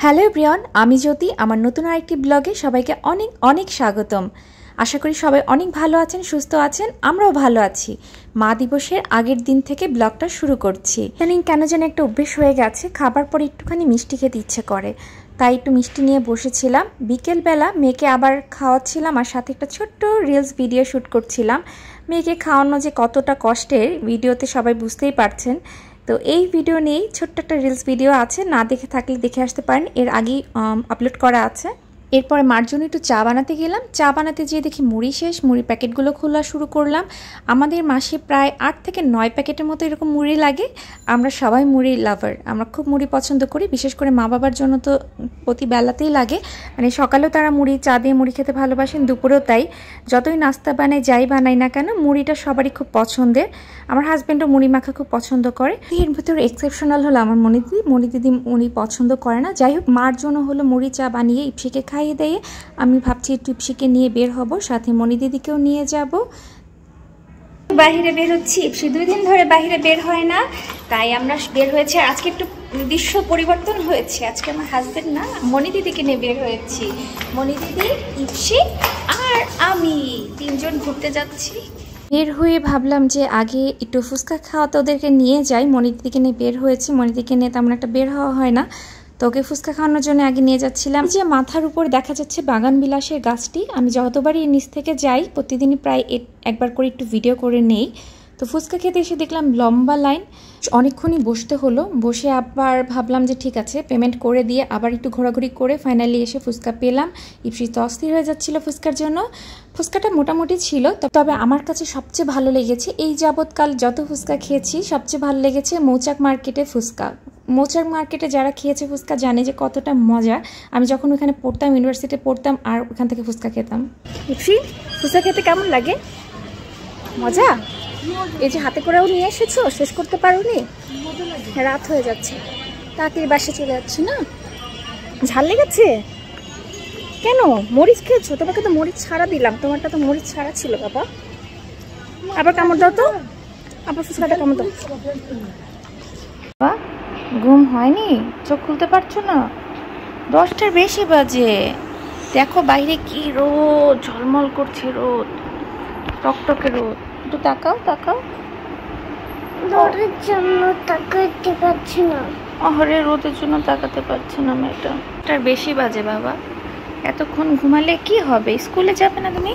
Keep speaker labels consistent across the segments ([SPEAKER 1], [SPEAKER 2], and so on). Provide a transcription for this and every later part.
[SPEAKER 1] Hello everyone, আমি জ্যোতি। আমার নতুন আরেকটি ব্লগে সবাইকে অনেক অনেক স্বাগতম। আশা করি সবাই অনেক ভালো আছেন, সুস্থ আছেন। আমরাও ভালো আছি। মা দিবসের আগের দিন থেকে ব্লগটা শুরু করছি। কেন যেন একটা অভ্যেস হয়ে গেছে, খাবার পরে একটুখানি মিষ্টি খেতে ইচ্ছে করে, তাই একটু মিষ্টি নিয়ে বসেছিলাম। বিকেলবেলা মেয়েকে আবার খাওয়াচ্ছিলাম আর সাথে একটা ছোট্ট রিলস ভিডিও শ্যুট করছিলাম। মেয়েকে খাওয়ানো যে কতটা কষ্টের ভিডিওতে সবাই বুঝতেই পারছেন। তো এই ভিডিও নিয়েই ছোট্ট একটা রিলস ভিডিও আছে, না দেখে থাকলে দেখে আসতে পারেন, এর আগেই আপলোড করা আছে। এরপরে মার জন্য একটু চা বানাতে গেলাম। চা বানাতে যেয়ে দেখি মুড়ি শেষ, মুড়ি প্যাকেটগুলো খোলা শুরু করলাম। আমাদের মাসে প্রায় 8 থেকে 9 প্যাকেটের মতো এরকম মুড়ি লাগে। আমরা সবাই মুড়ি লাভার, আমরা খুব মুড়ি পছন্দ করি। বিশেষ করে মা বাবার জন্য তো প্রতি বেলাতেই লাগে, মানে সকালেও তারা মুড়ি চা দিয়ে মুড়ি খেতে ভালোবাসেন, দুপুরেও তাই। যতই নাস্তা বানাই যাই বানাই না কেন, মুড়িটা সবারই খুব পছন্দের। আমার হাজব্যান্ডও মুড়ি মাখা খুব পছন্দ করে। এর ভিতরে এক্সেপশনাল হলো আমার মণি দিদি মুড়ি পছন্দ করে না। যাই হোক, মার জন্য হলো মুড়ি চা বানিয়ে ইপসিকে খাইয়ে দিয়ে আমি ভাবছি একটু ইপসিকে নিয়ে বের হব, সাথে মণি দিদিকেও নিয়ে যাব। বাহিরে বের হচ্ছি, ইপসি 2 দিন ধরে বাহিরে বের হয় না, তাই আমরা বের হয়েছে। আজকে একটু দৃশ্য পরিবর্তন হয়েছে, আজকে আমার হাজবেন্ড না মণি দিদিকে নিয়ে বের হয়েছি। মণি দিদি, ইপসি আর আমি 3 জন ঘুরতে যাচ্ছি। বের হয়ে ভাবলাম যে আগে একটু ফুচকা খাওয়াতে ওদেরকে নিয়ে যাই। মণি দিদিকে নিয়ে বের হয়েছি, মণি দিদিকে নিয়ে তেমন একটা বের হওয়া হয় না, তো ওকে ফুচকা খাওয়ানোর জন্য আগে নিয়ে যাচ্ছিলাম। যে মাথার উপর দেখা যাচ্ছে বাগান বিলাসের গাছটি, আমি যতবারই নিচ থেকে যাই প্রতিদিনই প্রায় একবার করে একটু ভিডিও করে নেই। তো ফুচকা খেতে এসে দেখলাম লম্বা লাইন, অনেকক্ষণই বসতে হলো। বসে আবার ভাবলাম যে ঠিক আছে, পেমেন্ট করে দিয়ে আবার একটু ঘোরাঘুরি করে ফাইনালি এসে ফুচকা পেলাম। ইপসি তো অস্থির হয়ে যাচ্ছিল ফুচকার জন্য। ফুচকাটা মোটামুটি ছিল, তবে আমার কাছে সবচেয়ে ভালো লেগেছে, এই যাবৎকাল যত ফুচকা খেয়েছি সবচেয়ে ভালো লেগেছে মৌচাক মার্কেটে ফুচকা। মৌচাক মার্কেটে যারা খেয়েছে ফুচকা জানে যে কতটা মজা। আমি যখন ওখানে পড়তাম, ইউনিভার্সিটিতে পড়তাম, আর ওখান থেকে ফুচকা খেতাম। ইপসি, ফুচকা খেতে কেমন লাগে? মজা? এই যে হাতে করেও নিয়ে এসেছো, শেষ করতে পারোনি? রাত হয়ে যাচ্ছে, তাড়াতাড়ি বাসে চলে যাচ্ছি না? ঝাল লেগেছে? কেন? মরিচ খেয়েছো? তোমাকে তো মরিচ ছাড়া দিলাম, তোমারটা তো মরিচ ছাড়া ছিল বাবা। আবার কামড় দাও তো, আবার ফুচকাটা কামড় দাও। বাবা ঘুম হয়নি? চোখ খুলতে পারছো না? 10টার বেশি বাজে। দেখো বাইরে কি রোদ, ঝলমল করছে রোদ, টকটকে রোদ। একটু তাকাও তাকাও।
[SPEAKER 2] রোদের জন্য তাকাতে পারছি না।
[SPEAKER 1] আরে রোদের জন্য তাকাতে পারছি না মেয়েটা। 10টার বেশি বাজে বাবা, এতক্ষণ ঘুমালে কি হবে? স্কুলে যাবে না তুমি?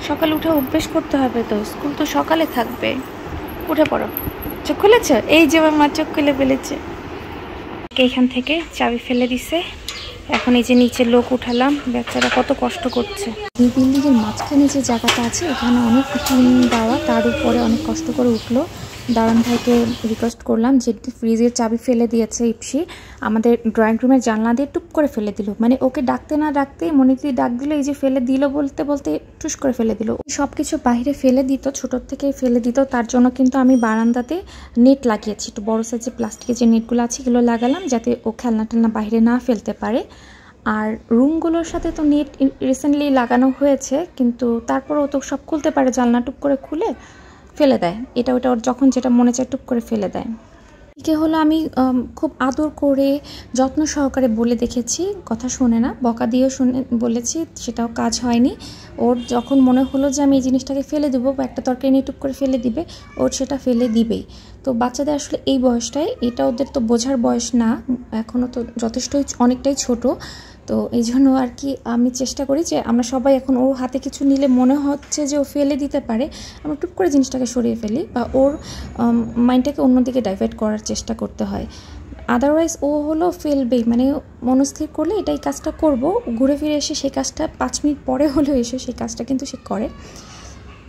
[SPEAKER 1] সকালে উঠে অভ্যেস করতে হবে তো, স্কুল তো সকালে থাকবে। উঠে পড়ো। চোখ খুলেছে? এই যে মা চোখ খুলে ফেলেছে। এইখান থেকে চাবি ফেলে দিছে, এখন এই যে নিচে লোক উঠালাম, বাচ্চারা কত কষ্ট করছে। এই বিল্ডিংয়ের মাঝখানে যে জায়গাটা আছে এখানে অনেক টিন দেওয়া, তার উপরে অনেক কষ্ট করে উঠলো। দারোয়ান ভাইকে রিকোয়েস্ট করলাম যে ফ্রিজের চাবি ফেলে দিয়েছে ইপসি, আমাদের ড্রয়িং রুমের জানলা দিয়ে টুপ করে ফেলে দিল। মানে ওকে ডাকতে না ডাকতেই মনিত্রী ডাক দিল, এই যে ফেলে দিল বলতে বলতে টুস করে ফেলে দিল। সব কিছু বাইরে ফেলে দিত, ছোটোর থেকে ফেলে দিত। তার জন্য কিন্তু আমি বারান্দাতে নেট লাগিয়েছি, একটু বড়ো সাইজের প্লাস্টিকের যে নেটগুলো আছে এগুলো লাগালাম, যাতে ও খেলনা টেলনা বাইরে না ফেলতে পারে। আর রুমগুলোর সাথে তো নেট রিসেন্টলি লাগানো হয়েছে, কিন্তু তারপরেও তো সব খুলতে পারে, জানলা টুপ করে খুলে ফেলে দেয়। এটা ওটা ওর যখন যেটা মনে চায় টুপ করে ফেলে দেয়। একে হলো আমি খুব আদর করে যত্ন সহকারে বলে দেখেছি, কথা শোনে না, বকা দিয়েও বলেছি, সেটাও কাজ হয়নি। ওর যখন মনে হলো যে আমি এই জিনিসটাকে ফেলে দেবো বা একটা তরকারি নিয়ে টুপ করে ফেলে দিবে, ওর সেটা ফেলে দিবেই। তো বাচ্চাদের আসলে এই বয়সটায়, এটা ওদের তো বোঝার বয়স না, এখনও তো যথেষ্টই অনেকটাই ছোট। তো এই জন্য আর কি আমি চেষ্টা করি যে আমরা সবাই এখন ওর হাতে কিছু নিলে মনে হচ্ছে যে ও ফেলে দিতে পারে, আমরা টুপ করে জিনিসটাকে সরিয়ে ফেলি, বা ওর মাইন্ডটাকে অন্যদিকে ডাইভার্ট করার চেষ্টা করতে হয়। আদারওয়াইজ ও হলো ফেলবেই, মানে মনস্থির করলে এটাই কাজটা করব, ঘুরে ফিরে এসে সেই কাজটা 5 মিনিট পরে হলেও এসে সেই কাজটা কিন্তু সে করে।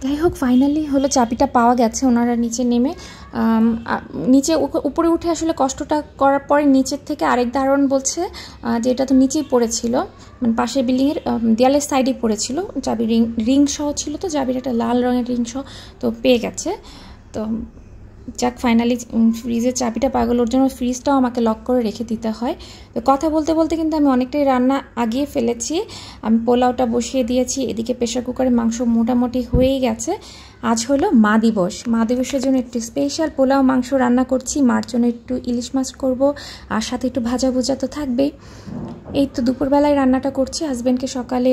[SPEAKER 1] যাই হোক, ফাইনালি হলো চাবিটা পাওয়া গেছে। ওনারা নিচে নেমে নিচে উপরে উঠে আসলে কষ্টটা করার পরে নিচের থেকে আরেক দারোয়ান বলছে যে এটা তো নিচেই পড়েছিল, মানে পাশের বিল্ডিংয়ের দেয়ালের সাইডেই পড়েছিল, চাবি রিং সহ ছিল, তো চাবির একটা লাল রঙের রিং সহ তো পেয়ে গেছে। তো যাক ফাইনালি ফ্রিজের চাবিটা পাগল, ওর জন্য ফ্রিজটাও আমাকে লক করে রেখে দিতে হয়। তো কথা বলতে বলতে কিন্তু আমি অনেকটাই রান্না আগিয়ে ফেলেছি। আমি পোলাওটা বসিয়ে দিয়েছি, এদিকে প্রেশার কুকারে মাংস মোটামুটি হয়েই গেছে। আজ হলো মা দিবস, মা দিবসের জন্য একটু স্পেশাল পোলাও মাংস রান্না করছি। মার জন্য একটু ইলিশ মাছ করব, আর সাথে একটু ভাজা ভুজা তো থাকবেই। এই তো দুপুরবেলায় রান্নাটা করছি। হাজব্যান্ডকে সকালে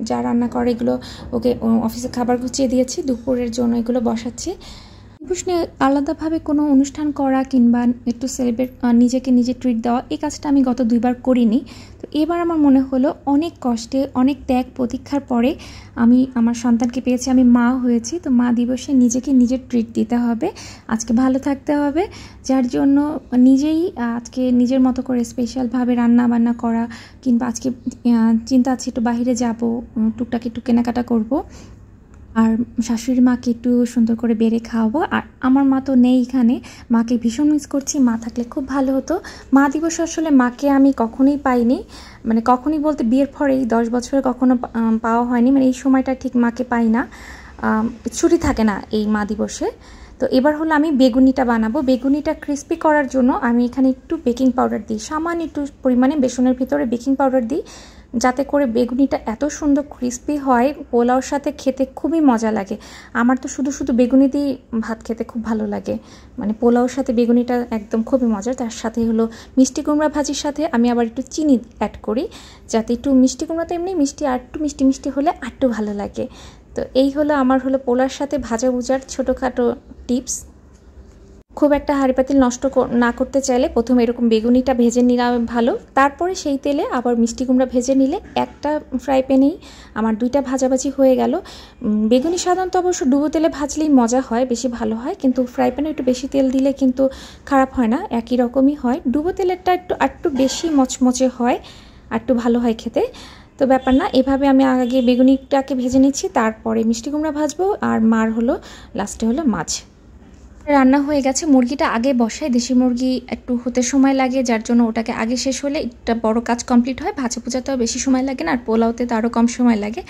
[SPEAKER 1] যা রান্না করে এগুলো ওকে অফিসে খাবার গুছিয়ে দিয়েছি, দুপুরের জন্য এগুলো বসাচ্ছি। দিবস নিয়ে আলাদাভাবে কোনো অনুষ্ঠান করা কিংবা একটু সেলিব্রেট, নিজেকে নিজে ট্রিট দেওয়া, এই কাজটা আমি গত 2বার করিনি। তো এবার আমার মনে হলো অনেক কষ্টে, অনেক ত্যাগ প্রতীক্ষার পরে আমি আমার সন্তানকে পেয়েছি, আমি মা হয়েছি। তো মা দিবসে নিজেকে নিজের ট্রিট দিতে হবে, আজকে ভালো থাকতে হবে। যার জন্য নিজেই আজকে নিজের মতো করে স্পেশালভাবে রান্না বান্না করা, কিংবা আজকে চিন্তা আছে একটু বাইরে যাব, টুকটাক একটু কেনাকাটা করব, আর শাশুড়ি মাকে একটু সুন্দর করে বেড়ে খাওয়াবো। আর আমার মা তো নেই এখানে, মাকে ভীষণ মিস করছি, মা থাকলে খুব ভালো হতো। মা দিবস আসলে মাকে আমি কখনোই পাইনি, মানে কখনই বলতে বিয়ের পরেই 10 বছরে কখনো পাওয়া হয়নি, মানে এই সময়টা ঠিক মাকে পাই না, ছুটি থাকে না এই মা দিবসে। তো এবার হলো আমি বেগুনিটা বানাবো। বেগুনিটা ক্রিস্পি করার জন্য আমি এখানে একটু বেকিং পাউডার দিই, সামান্য একটু পরিমাণে বেসনের ভিতরে বেকিং পাউডার দিই, যাতে করে বেগুনিটা এত সুন্দর ক্রিস্পি হয়, পোলাওর সাথে খেতে খুবই মজা লাগে। আমার তো শুধু শুধু বেগুনি দিয়ে ভাত খেতে খুব ভালো লাগে, মানে পোলাওর সাথে বেগুনিটা একদম খুবই মজার। তার সাথে হলো মিষ্টি কুমড়া ভাজির সাথে আমি আবার একটু চিনি অ্যাড করি, যাতে একটু মিষ্টি কুমড়া তো এমনি মিষ্টি, আর একটু মিষ্টি মিষ্টি হলে আর একটু ভালো লাগে। তো এই হলো আমার হলো পোলার সাথে ভাজা ভুজার ছোটোখাটো টিপস। খুব একটা হাঁড়ি পাতিল নষ্ট না করতে চাইলে প্রথমে এরকম বেগুনিটা ভেজে নিলে ভালো, তারপরে সেই তেলে আবার মিষ্টি কুমড়া ভেজে নিলে একটা ফ্রাই প্যানেই আমার 2টা ভাজাভাজি হয়ে গেল। বেগুনি সাধারণত অবশ্য ডুবো তেলে ভাজলেই মজা হয়, বেশি ভালো হয়, কিন্তু ফ্রাই প্যানে একটু বেশি তেল দিলে কিন্তু খারাপ হয় না, একই রকমই হয়। ডুবো তেলেরটা একটু বেশি মচমচে হয়, আর একটু ভালো হয় খেতে। তো ব্যাপার না, এভাবে আমি আগে বেগুনিটাকে ভেজে নিচ্ছি, তারপরে মিষ্টি কুমড়া ভাজবো, আর মার হলো লাস্টে হলো মাছ রান্না হয়ে গেছে। মুরগিটা আগে বসাই, দেশি মুরগি একটু হতে সময় লাগে, যার জন্য ওটাকে আগে শেষ হলে একটা বড় কাজ কমপ্লিট হয়। ভাজা পোজাতেও বেশি সময় লাগে না, আর পোলাওতে তো আরও কম সময় লাগে।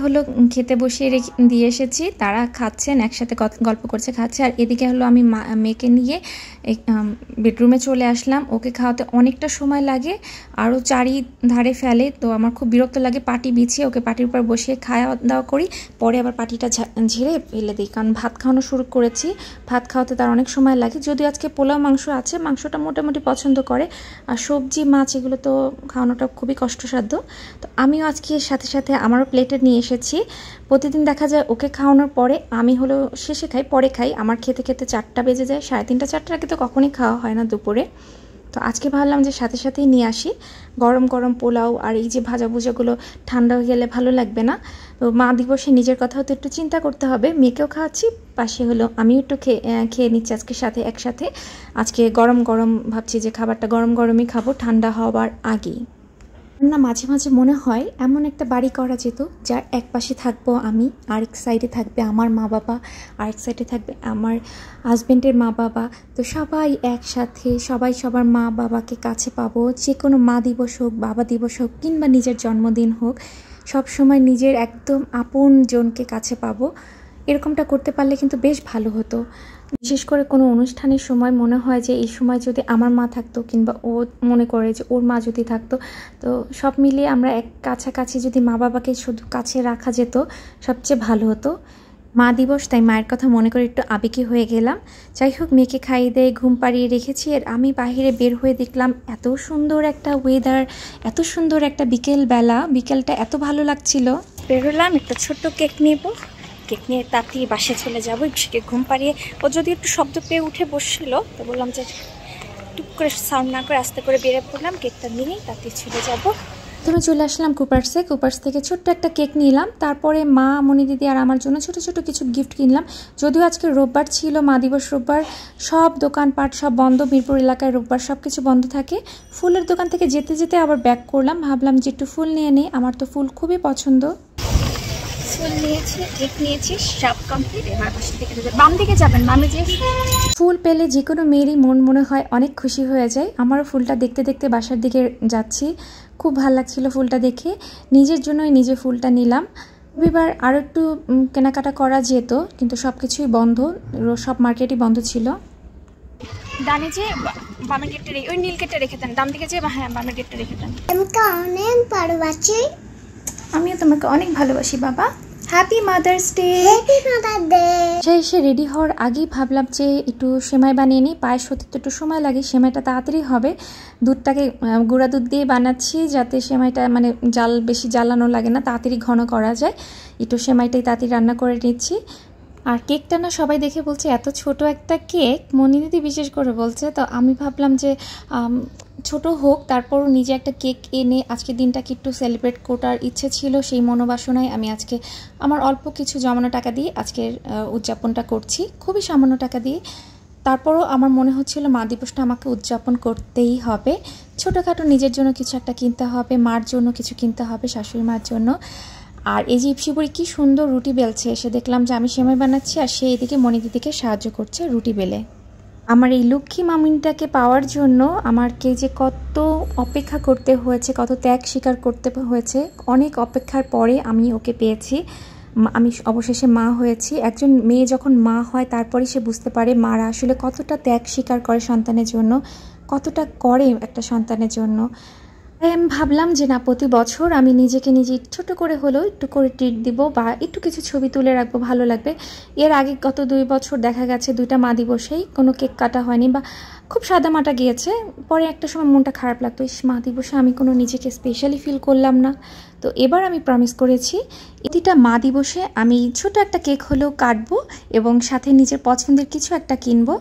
[SPEAKER 1] হলো খেতে বসিয়ে দিয়ে এসেছি, তারা খাচ্ছেন, একসাথে গল্প করছে, খাচ্ছে। আর এদিকে হলো আমি মেয়েকে নিয়ে বেডরুমে চলে আসলাম। ওকে খাওয়াতে অনেকটা সময় লাগে, আরও চারিধারে ফেলে, তো আমার খুব বিরক্ত লাগে। পাটি বিছিয়ে ওকে পাটির উপর বসিয়ে খাওয়া দাওয়া করি, পরে আবার পাটিটা ঝেড়ে ফেলে দিই, কারণ ভাত খাওয়ানো শুরু করেছি, ভাত খাওয়াতে তার অনেক সময় লাগে। যদিও আজকে পোলাও মাংস আছে, মাংসটা মোটামুটি পছন্দ করে, আর সবজি মাছ এগুলো তো খাওয়ানোটা খুবই কষ্টসাধ্য। তো আমিও আজকে সাথে সাথে আমারও প্লেটে নিয়ে এসেছি। প্রতিদিন দেখা যায় ওকে খাওয়ানোর পরে আমি হলো শেষে খাই, পরে খাই, আমার খেতে খেতে 4টা বেজে যায়, 3:30 4টার আগে তো কখনই খাওয়া হয় না দুপুরে। তো আজকে ভাবলাম যে সাথে সাথেই নিয়ে আসি। গরম গরম পোলাও আর এই যে ভাজা ভুজাগুলো ঠান্ডা হয়ে গেলে ভালো লাগবে না। তো মা দিবসে নিজের কথাও তো একটু চিন্তা করতে হবে, মেয়েকেও খাওয়াচ্ছি, পাশে হলো আমিও একটু খেয়ে নিচ্ছি আজকে একসাথে। আজকে গরম গরম ভাবছি যে খাবারটা গরম গরমই খাবো, ঠান্ডা হওয়ার আগেই। না মাঝে মাঝে মনে হয় এমন একটা বাড়ি করা যেত, যার এক পাশে থাকবো আমি, আরেক সাইডে থাকবে আমার মা বাবা, আরেক সাইডে থাকবে আমার হাজব্যান্ডের মা বাবা। তো সবাই একসাথে, সবাই সবার মা বাবাকে কাছে পাবো। যে কোনো মা দিবস হোক, বাবা দিবস হোক, কিংবা নিজের জন্মদিন হোক, সব সময় নিজের একদম আপন জনকে কাছে পাবো। এরকমটা করতে পারলে কিন্তু বেশ ভালো হতো। বিশেষ করে কোনো অনুষ্ঠানের সময় মনে হয় যে এই সময় যদি আমার মা থাকতো, কিংবা ও মনে করে যে ওর মা যদি থাকতো, তো সব মিলিয়ে আমরা এক কাছাকাছি যদি মা বাবাকে শুধু কাছে রাখা যেত, সবচেয়ে ভালো হতো। মা দিবস, তাই মায়ের কথা মনে করে একটু আবেগী হয়ে গেলাম। যাই হোক, মেয়েকে খাইয়ে দিয়ে ঘুম পাড়িয়ে রেখেছি, আর আমি বাইরে বের হয়ে দেখলাম এত সুন্দর একটা ওয়েদার, এত সুন্দর একটা বিকেলটা এত ভালো লাগছিল। বের হলাম, একটা ছোট্ট কেক নেব, কেক নিয়ে তাড়াতাড়ি বাসায় চলে যাবো। ইপসিকে ঘুম পাড়িয়ে, ও যদি একটু শব্দ পেয়ে উঠে বসছিল, তো বললাম যে টুক করে সাউন্ড না করে আস্তে করে বেরিয়ে পড়লাম, কেকটা নিয়েই তাড়াতাড়ি চলে যাবো। প্রথমে চলে আসলাম কুপার্স থেকে ছোট্ট একটা কেক নিলাম, তারপরে মা, মনি দিদি আর আমার জন্য ছোট ছোট কিছু গিফট কিনলাম। যদিও আজকে রোববার ছিল, মা দিবস রোববার, সব দোকানপাট সব বন্ধ, মিরপুর এলাকায় রোববার সব কিছু বন্ধ থাকে। ফুলের দোকান থেকে যেতে যেতে আবার ব্যাক করলাম, ভাবলাম যে একটু ফুল নিয়ে নেই, আমার তো ফুল খুবই পছন্দ। ফুল নিয়েছি, কেক নিয়েছি, সব কমপ্লিট। এবার বাসা থেকে বাম দিকে যাবেন, বামে যে ফুল পেলে যে কোনো মেয়েরই মনে হয় অনেক খুশি হয়ে যায়। আমারও ফুলটা দেখতে দেখতে বাসার দিকে যাচ্ছি, খুব ভালো লাগছিল ফুলটা দেখে, নিজের জন্যই নিজে ফুলটা নিলাম। রবিবার আরও একটু কেনাকাটা করা যেত, কিন্তু সব কিছুই বন্ধ, সব মার্কেটই বন্ধ ছিল। ডানে যে বামের গেটটা ওই নীল গেটটা রেখে দেন, ডান দিকে যে হ্যাঁ বামের গেটটা রেখে দেন। আমিও তোমাকে অনেক ভালোবাসি বাবা। Happy mother's day. এসে রেডি হওয়ার আগেই ভাবলাম যে একটু সেমাই বানিয়ে নিই, পায়েস হতে তো একটু সময় লাগে, সেমাইটা তাড়াতাড়ি হবে। দুধটাকে গুঁড়া দুধ দিয়ে বানাচ্ছি যাতে সেমাইটা মানে বেশি জ্বালানো লাগে না, তাড়াতাড়ি ঘন করা যায়। একটু সেমাইটাই তাড়াতাড়ি রান্না করে নিচ্ছি। আর কেকটা না সবাই দেখে বলছে এত ছোট একটা কেক, মনি দিদি বিশেষ করে বলছে। তো আমি ভাবলাম যে ছোট হোক, তারপরও নিজে একটা কেক এনে আজকে দিনটাকে একটু সেলিব্রেট করার ইচ্ছে ছিল। সেই মনোবাসনায় আমি আজকে আমার অল্প কিছু জমানো টাকা দিয়ে আজকের উদযাপনটা করছি, খুবই সামান্য টাকা দিয়ে। তারপরও আমার মনে হচ্ছিল মা দিবসটা আমাকে উদযাপন করতেই হবে, ছোটোখাটো নিজের জন্য কিছু একটা কিনতে হবে, মার জন্য কিছু কিনতে হবে, শাশুড়ি মার জন্য। আর এই যে ইপসিপুরি কি সুন্দর রুটি বেলছে, এসে দেখলাম যে আমি সেমাই বানাচ্ছি আর সে এদিকে মনি দিদিকে সাহায্য করছে রুটি বেলে। আমার এই লক্ষ্মী মামিনটাকে পাওয়ার জন্য আমাকে যে কত অপেক্ষা করতে হয়েছে, কত ত্যাগ স্বীকার করতে হয়েছে, অনেক অপেক্ষার পরে আমি ওকে পেয়েছি। আমি অবশেষে মা হয়েছি। একজন মেয়ে যখন মা হয় তারপরে সে বুঝতে পারে মারা আসলে কতটা ত্যাগ স্বীকার করে সন্তানের জন্য, কতটা করে একটা সন্তানের জন্য। আমি ভাবলাম যে না, প্রতি বছর আমি নিজেকে নিজে ছোটো করে হলেও একটু করে ট্রিট দিব বা একটু কিছু ছবি তুলে রাখবো, ভালো লাগবে। এর আগে গত 2 বছর দেখা গেছে 2টা মা দিবসেই কোনো কেক কাটা হয়নি বা খুব সাদামাটা গিয়েছে। পরে একটা সময় মনটা খারাপ লাগতো, এই মা দিবসে আমি কোনো নিজেকে স্পেশালি ফিল করলাম না। তো এবার আমি প্রমিস করেছি প্রতিটা মা দিবসে আমি ছোট একটা কেক হলেও কাটবো এবং সাথে নিজের পছন্দের কিছু একটা কিনবো।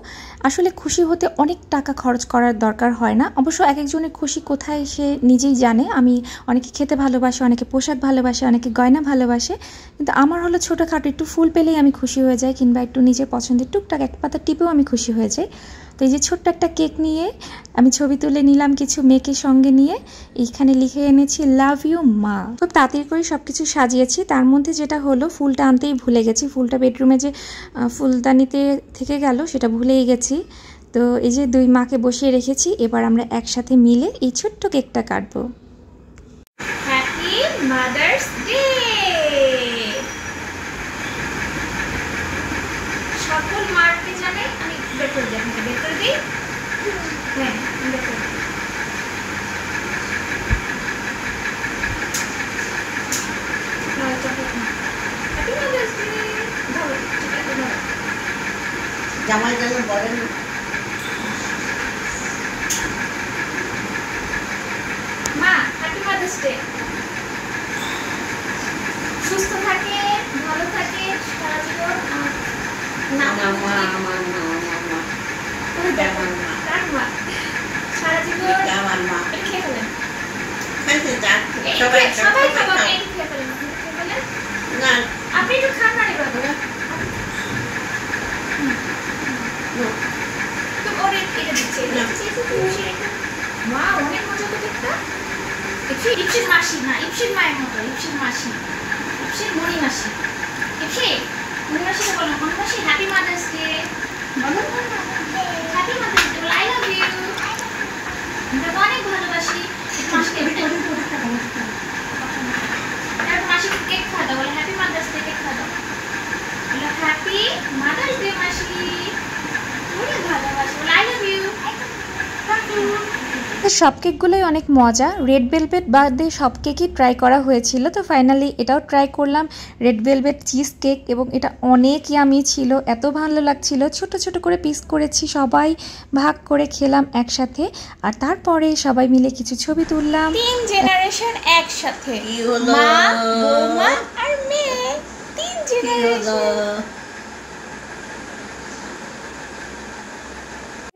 [SPEAKER 1] আসলে খুশি হতে অনেক টাকা খরচ করার দরকার হয় না, অবশ্য এক একজনের খুশি কোথায় সে নিজেই জানে। আমি অনেকে খেতে ভালোবাসে, অনেকে পোশাক ভালোবাসে, অনেকে গয়না ভালোবাসে, কিন্তু আমার হলো ছোটোখাটো একটু ফুল পেলেই আমি খুশি হয়ে যাই, কিংবা একটু নিজের পছন্দের টুকটাক এক পাতা টিপেও আমি খুশি হয়ে যাই। তো এই যে ছোট্ট একটা কেক নিয়ে আমি ছবি তুলে নিলাম কিছু মেয়েকে সঙ্গে নিয়ে, এইখানে লিখে এনেছি লাভ ইউ মা। খুব তাড়াতাড়ি করে সব কিছু সাজিয়েছি। তার মধ্যে যেটা হলো ফুলটা আনতেই ভুলে গেছি, ফুলটা বেডরুমে যে ফুলদানিতে থেকে গেল সেটা ভুলেই গেছি। তো এই যে 2 মাকে বসিয়ে রেখেছি, এবার আমরা একসাথে মিলে এই ছোট্ট কেকটা কাটবো। Happy mother's day. সকল মাকে জানাই আমি বেতন দিই, আপনাকে বেতন দিই। হ্যাঁ বেতন দিই। Happy mother's day. ধরো এটা ধরো। জামাই যেন বলেন মা হ্যাপি মাদার্স ডে। সুস্থ থাকে, ভালো থাকে সারা জীবন। না না মা আমার না মা তুমি দেখো মা কার মা সারা জীবন আমার মা। খেয়ে ফেলেন, খাইতে যাক সবাই সবাই খাবেন, খেয়ে ফেলেন না আপনি একটু খান না রে বাবা। তো ওরে এটা দিচ্ছে মা, অনেক মজা তো দেখতে। ইপসির মাসি না, ইপসির মায়ের মতো, ইপসির মাসি, ইপসির মনি মাসি। ইপসি মনি মাসিকে বলো মনি মাসি হ্যাপি মাদার্স ডে বলো। Happy mother's day, I love you, আমরা অনেক ভালোবাসি। মাসিকে মাসিকে কেক খাওয়া দাও, বলো হ্যাপি মাদার্স ডে কেক খাওয়া দাও, বলো হ্যাপি মাদার্স ডে মাসি, অনেক ভালোবাসি, বলো আই লাভ ইউ। সব কেকগুলোই অনেক মজা। রেড ভেলভেট বাদে সব কেকই ট্রাই করা হয়েছিল, তো ফাইনালি এটাও ট্রাই করলাম, রেড ভেলভেট চিজ কেক, এবং এটা অনেক ইয়ামি ছিল, এত ভালো লাগছিল। ছোট ছোট করে পিস করেছি, সবাই ভাগ করে খেলাম একসাথে, আর তারপরে সবাই মিলে কিছু ছবি তুললাম। 3 জেনারেশন একসাথে, মা বৌমা আর মেয়ে, 3 জেনারেশন।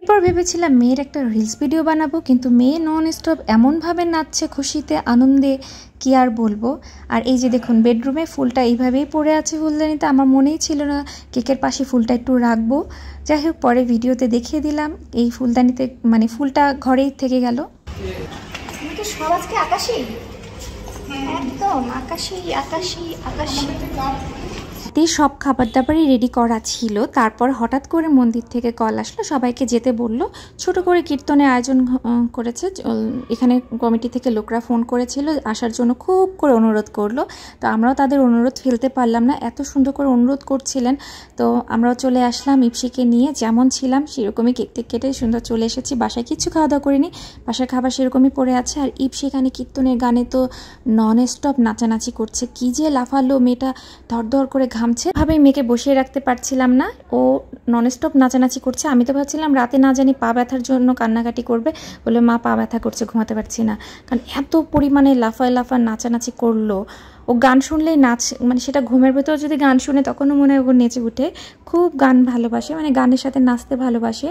[SPEAKER 1] এরপর ভেবেছিলাম মেয়ের একটা রিলস ভিডিও বানাবো, কিন্তু মেয়ে নন স্টপ এমনভাবে নাচছে খুশিতে আনন্দে কি আর বলবো। আর এই যে দেখুন বেডরুমে ফুলটা এইভাবেই পড়ে আছে ফুলদানিতে, আমার মনেই ছিল না কেকের পাশে ফুলটা একটু রাখবো। যাই হোক পরে ভিডিওতে দেখিয়ে দিলাম এই ফুলদানিতে, মানে ফুলটা ঘরেই থেকে গেল। সব আজকে আকাশি, একদম আকাশি আকাশি আকাশি। রাতে সব খাবার দাবারই রেডি করা ছিল। তারপর হঠাৎ করে মন্দির থেকে কল আসলো, সবাইকে যেতে বলল। ছোট করে কীর্তনের আয়োজন করেছে, এখানে কমিটি থেকে লোকরা ফোন করেছিল আসার জন্য, খুব করে অনুরোধ করলো। তো আমরাও তাদের অনুরোধ ফেলতে পারলাম না, এত সুন্দর করে অনুরোধ করছিলেন। তো আমরাও চলে আসলাম ইপসিকে নিয়ে, যেমন ছিলাম সেরকমই কেক টেক কেটে সুন্দর চলে এসেছি। বাসায় কিছু খাওয়া দাওয়া করিনি, বাসার খাবার সেরকমই পড়ে আছে। আর ইপসি এখানে কীর্তনের গানে তো নন স্টপ নাচানাচি করছে, কি যে লাফালো, মেয়েটা ধর করে ঘামছে। ভাবে মেয়েকে বসিয়ে রাখতে পারছিলাম না, ও নন স্টপ নাচানাচি করছে। আমি তো ভাবছিলাম রাতে না জানি পা ব্যথার জন্য কান্নাকাটি করবে, বলে মা পা ব্যথা করছে, ঘুমাতে পারছি না। কারণ এত পরিমাণে লাফায় নাচানাচি করলো। ও গান শুনলেই নাচ, মানে সেটা ঘুমের ভেতর যদি গান শুনে তখনও মনে হয় ও নেচে উঠে। খুব গান ভালোবাসে, মানে গানের সাথে নাচতে ভালোবাসে।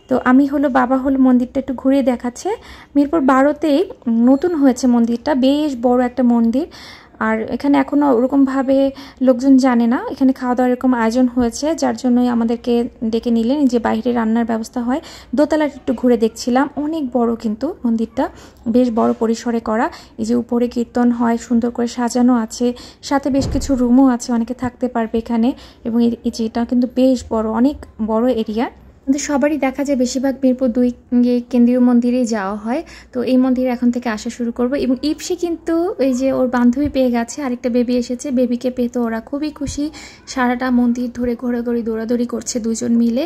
[SPEAKER 1] তো আমি বাবা মন্দিরটা একটু ঘুরিয়ে দেখাচ্ছে। মিরপুর 12তেই নতুন হয়েছে মন্দিরটা, বেশ বড় একটা মন্দির। আর এখানে এখনও ওরকমভাবে লোকজন জানে না, এখানে খাওয়া দাওয়ার এরকম আয়োজন হয়েছে, যার জন্যই আমাদেরকে ডেকে নিলেন। যে বাইরে রান্নার ব্যবস্থা হয়, দোতলাটা একটু ঘুরে দেখছিলাম। অনেক বড় কিন্তু মন্দিরটা, বেশ বড় পরিসরে করা। এই যে উপরে কীর্তন হয়, সুন্দর করে সাজানো আছে, সাথে বেশ কিছু রুমও আছে, অনেকে থাকতে পারবে এখানে। এবং এই যে এটা কিন্তু বেশ বড়, অনেক বড় এরিয়া। কিন্তু সবারই দেখা যায় বেশিরভাগ মিরপুর 2 কেন্দ্রীয় মন্দিরেই যাওয়া হয়। তো এই মন্দিরে এখন থেকে আসা শুরু করব। এবং ইপসি কিন্তু এই যে ওর বান্ধবী পেয়ে গেছে, আরেকটা বেবি এসেছে, বেবিকে পেয়ে তো ওরা খুবই খুশি। সারাটা মন্দির ধরে ঘোরাঘুরি দৌড়াদৌড়ি করছে দুজন মিলে।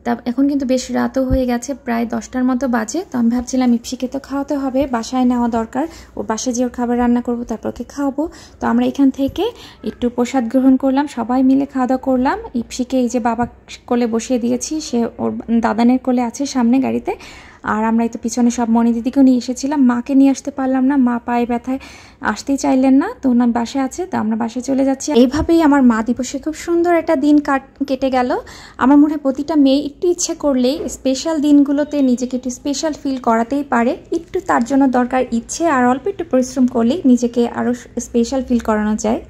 [SPEAKER 1] তা এখন কিন্তু বেশ রাতও হয়ে গেছে, প্রায় 10টার মতো বাজে। তো আমি ভাবছিলাম ইপসিকে তো খাওয়াতে হবে, বাসায় নেওয়া দরকার, ওর বাসায় যে ওর খাবার রান্না করবো তারপর ওকে খাওয়াবো। তো আমরা এখান থেকে একটু প্রসাদ গ্রহণ করলাম, সবাই মিলে খাওয়া দাওয়া করলাম। ইপসিকে এই যে বাবা কোলে বসিয়ে দিয়েছি, সে ওর দাদানের কোলে আছে সামনে গাড়িতে। আর আমরা এই তো পিছনে সব মনি দিদিকেও নিয়ে এসেছিলাম, মাকে নিয়ে আসতে পারলাম না, মা পায়ে ব্যথায় আসতেই চাইলেন না, তো ওনার বাসায় আছে। তো আমরা বাসায় চলে যাচ্ছি। এইভাবেই আমার মা দিবসে খুব সুন্দর একটা দিন কেটে গেল। আমার মনে হয় প্রতিটা মেয়ে একটু ইচ্ছে করলেই স্পেশাল দিনগুলোতে নিজেকে একটু স্পেশাল ফিল করাতেই পারে। একটু তার জন্য দরকার ইচ্ছে, আর অল্প একটু পরিশ্রম করলেই নিজেকে আরও স্পেশাল ফিল করানো যায়।